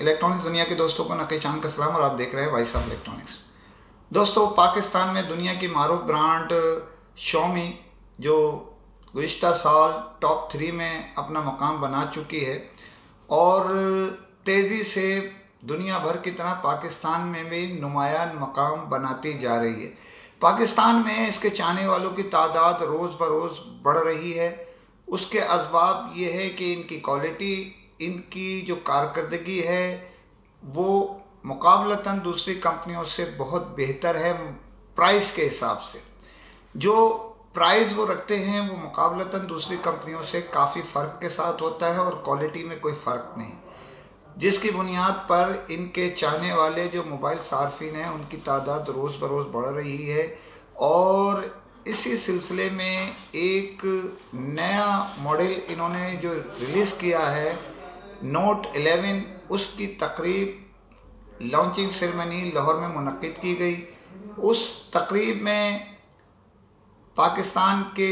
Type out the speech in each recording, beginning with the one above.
Electronics दुनिया के दोस्तों को नकीचान का सलाम और आप देख रहे हैं वॉइस ऑफ इलेक्ट्रॉनिक्स। दोस्तों, पाकिस्तान में दुनिया की मारूफ ब्रांड शॉमी जो गुज़िश्ता साल टॉप 3 में अपना मकाम बना चुकी है और तेज़ी से दुनिया भर की तरह पाकिस्तान में भी नुमायां मकाम बनाती जा रही है। पाकिस्तान में इसके चाहने वालों की तादाद रोज़ बरोज़ बढ़ रही है। उसके असबाब ये है कि इनकी क्वालिटी, इनकी जो कारकर्दगी है वो मुकाबलतन दूसरी कंपनियों से बहुत बेहतर है। प्राइस के हिसाब से जो प्राइस वो रखते हैं वो मुकाबलतन दूसरी कंपनियों से काफ़ी फ़र्क के साथ होता है और क्वालिटी में कोई फ़र्क नहीं, जिसकी बुनियाद पर इनके चाहने वाले जो मोबाइल सार्फिन हैं उनकी तादाद रोज़ बरोज़ बढ़ रही है। और इसी सिलसिले में एक नया मॉडल इन्होंने जो रिलीज़ किया है नोट 11, उसकी तकरीब लॉन्चिंग सेरेमनी लाहौर में मुनक्किद की गई। उस तकरीब में पाकिस्तान के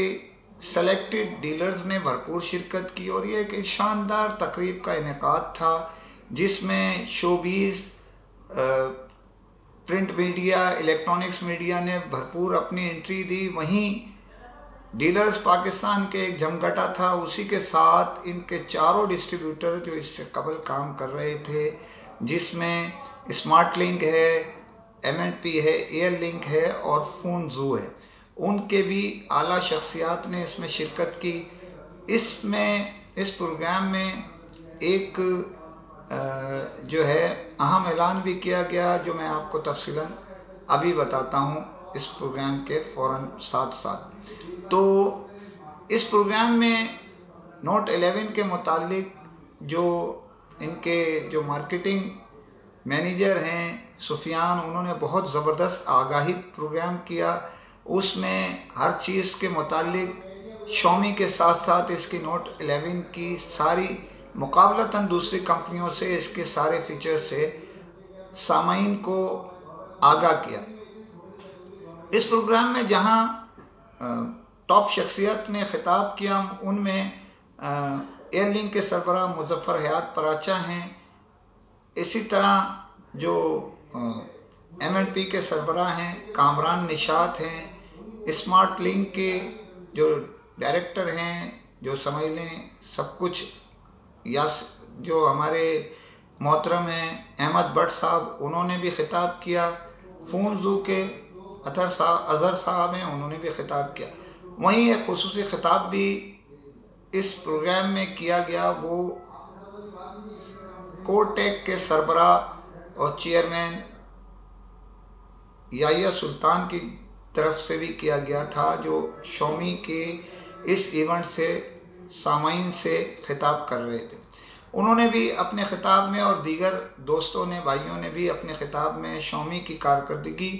सेलेक्टेड डीलर्स ने भरपूर शिरकत की और ये एक शानदार तकरीब का इनेकाद था जिसमें showbiz, print media, electronics media ने भरपूर अपनी एंट्री दी। वहीं डीलर्स पाकिस्तान के एक जमघटा था, उसी के साथ इनके चारों डिस्ट्रीब्यूटर जो इससे कबल काम कर रहे थे, जिसमें स्मार्ट लिंक है, M&P है, एयर लिंक है और फोनजू है, उनके भी आला शख्सियात ने इसमें शिरकत की। इस प्रोग्राम में एक जो है अहम ऐलान भी किया गया जो मैं आपको तफसीलन अभी बताता हूँ इस प्रोग्राम के फ़ौरन साथ साथ। तो इस प्रोग्राम में नोट 11 के मुतालिक जो इनके जो मार्केटिंग मैनेजर हैं सुफियान, उन्होंने बहुत ज़बरदस्त आगाही प्रोग्राम किया। उसमें हर चीज़ के मुतालिक शॉमी के साथ साथ इसकी नोट 11 की सारी मुकाबलतन दूसरी कंपनियों से इसके सारे फीचर्स से सामाइन को आगाह किया। इस प्रोग्राम में जहां टॉप शख्सियत ने खिताब किया उनमें एयरलिंक के सरबराह मुज़फ़्फ़र हयात पराचा हैं। इसी तरह जो M&P के सरबराह हैं कामरान निशात हैं। स्मार्ट लिंक के जो डायरेक्टर हैं, जो समझ लें सब कुछ, या जो हमारे मोहतरम हैं अहमद भट्ट साहब, उन्होंने भी खिताब किया। फोनजू के अज़हर साहब हैं, उन्होंने भी खिताब किया। वहीं एक खुसूसी खिताब भी इस प्रोग्राम में किया गया, वो कोटेक के सरबराह और चेयरमैन याहिया सुल्तान की तरफ से भी किया गया था, जो शॉमी के इस इवेंट से सामाइन से खिताब कर रहे थे। उन्होंने भी अपने खिताब में और दीगर दोस्तों ने, भाइयों ने भी अपने खिताब में शॉमी की कारकर्दगी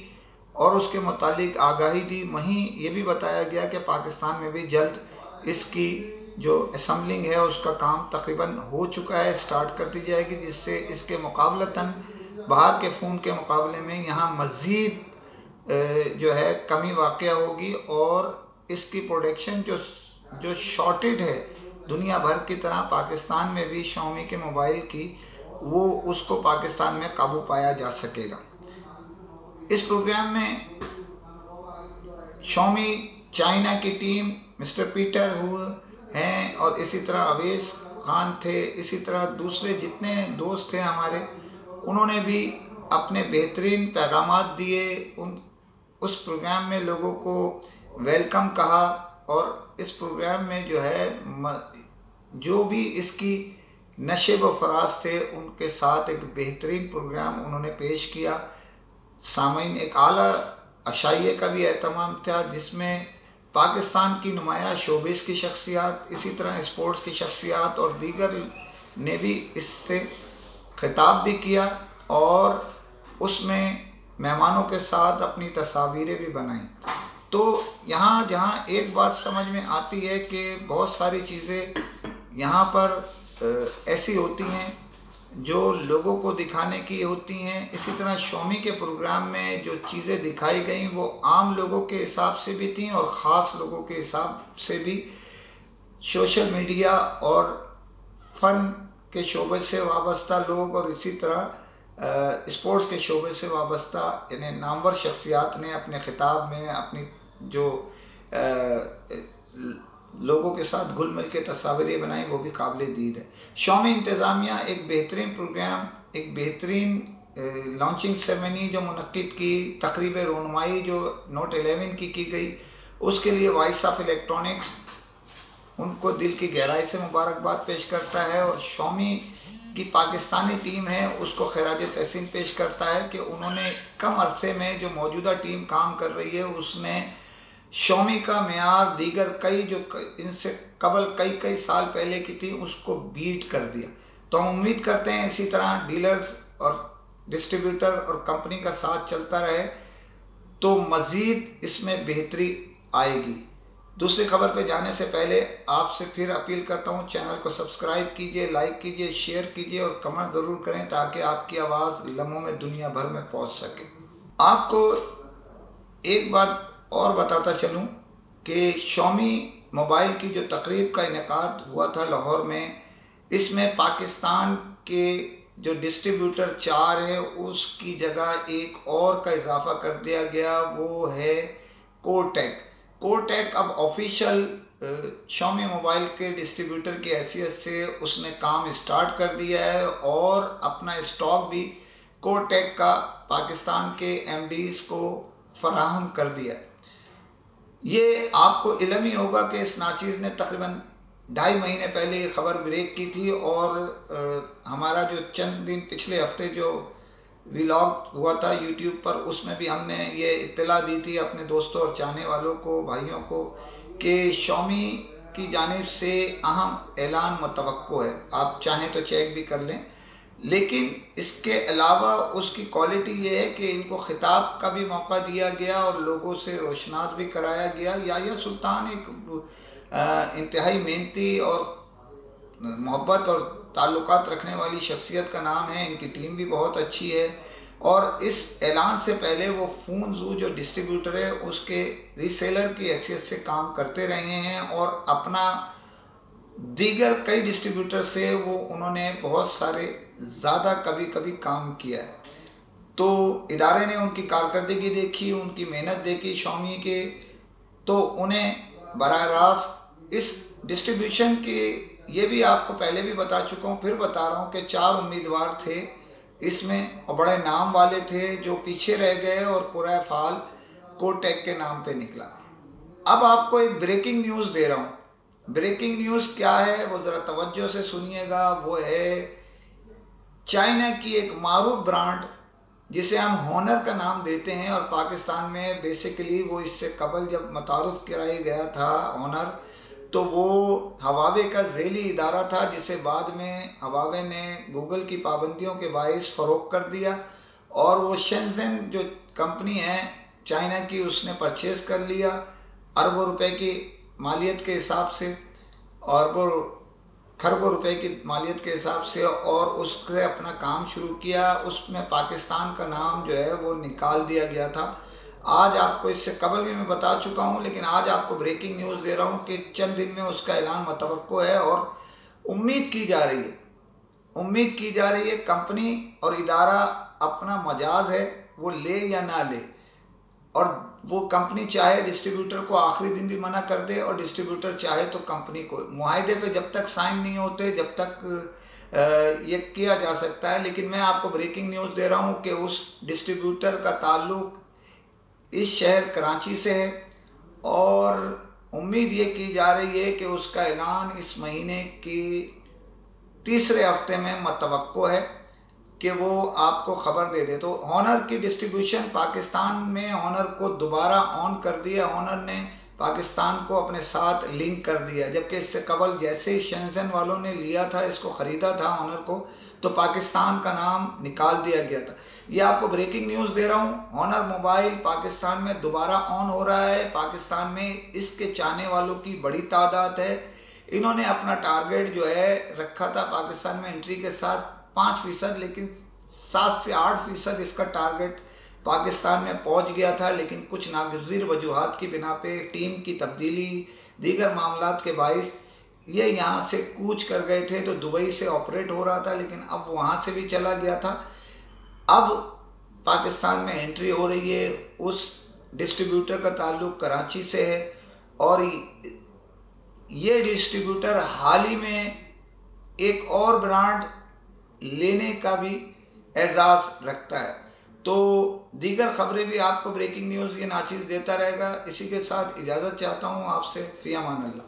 और उसके मुतालिक आगाही दी। वहीं ये भी बताया गया कि पाकिस्तान में भी जल्द इसकी जो असेंबलिंग है उसका काम तकरीबन हो चुका है, स्टार्ट कर दी जाएगी, जिससे इसके मुकाबलतन बाहर के फ़ोन के मुकाबले में यहाँ मज़ीद जो है कमी वाक़या होगी और इसकी प्रोडक्शन जो शॉर्टेज है दुनिया भर की तरह पाकिस्तान में भी शॉमी के मोबाइल की, वो उसको पाकिस्तान में काबू पाया जा सकेगा। इस प्रोग्राम में शॉमी चाइना की टीम मिस्टर पीटर हुए हैं और इसी तरह अवेश खान थे, इसी तरह दूसरे जितने दोस्त थे हमारे, उन्होंने भी अपने बेहतरीन पैगामात दिए। उस प्रोग्राम में लोगों को वेलकम कहा और इस प्रोग्राम में जो है जो भी इसकी नशे व फराज थे उनके साथ एक बेहतरीन प्रोग्राम उन्होंने पेश किया। सामईन एक आला अशाइये का भी एहतमाम था, जिसमें पाकिस्तान की नुमाया शोबिस की शख्सियात, इसी तरह स्पोर्ट्स की शख्सियात और दीगर ने भी इससे खिताब भी किया और उसमें मेहमानों के साथ अपनी तस्वीरें भी बनाई। तो यहाँ जहाँ एक बात समझ में आती है कि बहुत सारी चीज़ें यहाँ पर ऐसी होती हैं जो लोगों को दिखाने की होती हैं। इसी तरह शॉमी के प्रोग्राम में जो चीज़ें दिखाई गई वो आम लोगों के हिसाब से भी थी और ख़ास लोगों के हिसाब से भी। सोशल मीडिया और फ़न के शोबे से वाबस्ता लोग और इसी तरह स्पोर्ट्स के शोबे से वाबस्ता यानी नामवर शख्सियात ने अपने खिताब में अपनी जो लोगों के साथ घुल मिल के तस्वीरें बनाई, वो भी काबिल दीद है। शौमी इंतज़ामिया एक बेहतरीन प्रोग्राम, एक बेहतरीन लॉन्चिंग सेरेमनी जो मुनक्किद की, तकरीब रोनुमाई जो नोट 11 की गई, उसके लिए वॉइस ऑफ इलेक्ट्रॉनिक्स उनको दिल की गहराई से मुबारकबाद पेश करता है और शौमी की पाकिस्तानी टीम है उसको खैराज तहसीन पेश करता है कि उन्होंने कम अरसे में जो मौजूदा टीम काम कर रही है उसने शौमी का मेयार दीगर कई जो इनसे कबल कई साल पहले की थी उसको बीट कर दिया। तो हम उम्मीद करते हैं इसी तरह डीलर्स और डिस्ट्रीब्यूटर और कंपनी का साथ चलता रहे तो मज़ीद इसमें बेहतरी आएगी। दूसरी खबर पे जाने से पहले आपसे फिर अपील करता हूँ, चैनल को सब्सक्राइब कीजिए, लाइक कीजिए, शेयर कीजिए और कमेंट ज़रूर करें ताकि आपकी आवाज़ लम्हों में दुनिया भर में पहुँच सके। आपको एक बात और बताता चलूँ कि शौमी मोबाइल की जो तकरीब का इनेकाद हुआ था लाहौर में, इसमें पाकिस्तान के जो डिस्ट्रीब्यूटर 4 है उसकी जगह एक और का इजाफा कर दिया गया, वो है कोटेक। कोटेक अब ऑफिशियल शौमी मोबाइल के डिस्ट्रीब्यूटर की हैसियत से उसने काम स्टार्ट कर दिया है और अपना स्टॉक भी कोटेक का पाकिस्तान के एमडीज़ को फराहम कर दिया है। ये आपको इल्म ही होगा कि इस नाचीज़ ने तकरीबन 2.5 महीने पहले ये ख़बर ब्रेक की थी और हमारा जो चंद दिन पिछले हफ्ते जो व्लॉग हुआ था यूट्यूब पर, उसमें भी हमने ये इत्तला दी थी अपने दोस्तों और चाहने वालों को, भाइयों को, कि शौमी की जानिब से अहम ऐलान मुतवक्को है। आप चाहें तो चेक भी कर लें, लेकिन इसके अलावा उसकी क्वालिटी ये है कि इनको खिताब का भी मौका दिया गया और लोगों से रोशनास भी कराया गया। याह्या सुल्तान एक इंतहाई मेहनती और मोहब्बत और ताल्लुकात रखने वाली शख्सियत का नाम है, इनकी टीम भी बहुत अच्छी है और इस ऐलान से पहले वो फूनजू जो डिस्ट्रीब्यूटर है उसके रीसेलर की हैसियत से काम करते रहे हैं और अपना दीगर कई डिस्ट्रीब्यूटर से वो उन्होंने बहुत सारे ज़्यादा कभी काम किया है। तो इदारे ने उनकी कारकर्दगी देखी, उनकी मेहनत देखी शौमी के, तो उन्हें बराह रास्त इस डिस्ट्रीब्यूशन की, ये भी आपको पहले भी बता चुका हूँ, फिर बता रहा हूँ कि 4 उम्मीदवार थे इसमें और बड़े नाम वाले थे जो पीछे रह गए और पूरा फाल कोटेक के नाम पे निकला। अब आपको एक ब्रेकिंग न्यूज़ दे रहा हूँ। ब्रेकिंग न्यूज़ क्या है वो ज़रा तवज्जो से सुनिएगा। वो है चाइना की एक मारूफ ब्रांड जिसे हम हॉनर का नाम देते हैं और पाकिस्तान में बेसिकली वो इससे कबल जब मुतारुफ कराया गया था हॉनर, तो वो हवावे का झेली इदारा था जिसे बाद में हवावे ने गूगल की पाबंदियों के बाइस फ़रोग कर दिया और वो शेंज़ेन जो कंपनी है चाइना की उसने परचेज़ कर लिया अरबों रुपए की मालियत के हिसाब से, अरबों खरबों रुपए की मालियत के हिसाब से, और उसने अपना काम शुरू किया। उसमें पाकिस्तान का नाम जो है वो निकाल दिया गया था। आज आपको इससे कबल भी मैं बता चुका हूं, लेकिन आज आपको ब्रेकिंग न्यूज़ दे रहा हूं कि चंद दिन में उसका ऐलान मुतवक्को है और उम्मीद की जा रही है कंपनी और इदारा अपना मजाज है वो ले या ना ले, और वो कंपनी चाहे डिस्ट्रीब्यूटर को आखिरी दिन भी मना कर दे और डिस्ट्रीब्यूटर चाहे तो कंपनी को, मुआहदे पे जब तक साइन नहीं होते जब तक ये किया जा सकता है। लेकिन मैं आपको ब्रेकिंग न्यूज़ दे रहा हूँ कि उस डिस्ट्रीब्यूटर का ताल्लुक इस शहर कराची से है और उम्मीद ये की जा रही है कि उसका ऐलान इस महीने की तीसरे हफ्ते में मुतवक्को है कि वो आपको खबर दे दे। तो हॉनर की डिस्ट्रीब्यूशन पाकिस्तान में हॉनर को दोबारा ऑन कर दिया, हॉनर ने पाकिस्तान को अपने साथ लिंक कर दिया, जबकि इससे कबल जैसे ही शेंज़ेन वालों ने लिया था, इसको ख़रीदा था हॉनर को, तो पाकिस्तान का नाम निकाल दिया गया था। ये आपको ब्रेकिंग न्यूज़ दे रहा हूँ। हॉनर मोबाइल पाकिस्तान में दोबारा ऑन हो रहा है। पाकिस्तान में इसके चाहने वालों की बड़ी तादाद है। इन्होंने अपना टारगेट जो है रखा था पाकिस्तान में एंट्री के साथ 5%, लेकिन 7 से 8% इसका टारगेट पाकिस्तान में पहुंच गया था, लेकिन कुछ नागज़ीर वजूहात की बिना पे टीम की तब्दीली दीगर मामलात के बाइस ये यहाँ से कूच कर गए थे, तो दुबई से ऑपरेट हो रहा था, लेकिन अब वहाँ से भी चला गया था। अब पाकिस्तान में एंट्री हो रही है। उस डिस्ट्रीब्यूटर का ताल्लुक कराची से है और ये डिस्ट्रीब्यूटर हाल ही में एक और ब्रांड लेने का भी एजाज़ रखता है। तो दीगर खबरें भी आपको ब्रेकिंग न्यूज़ ये नाचीज़ देता रहेगा। इसी के साथ इजाज़त चाहता हूँ आपसे। फ़ी अमान अल्लाह।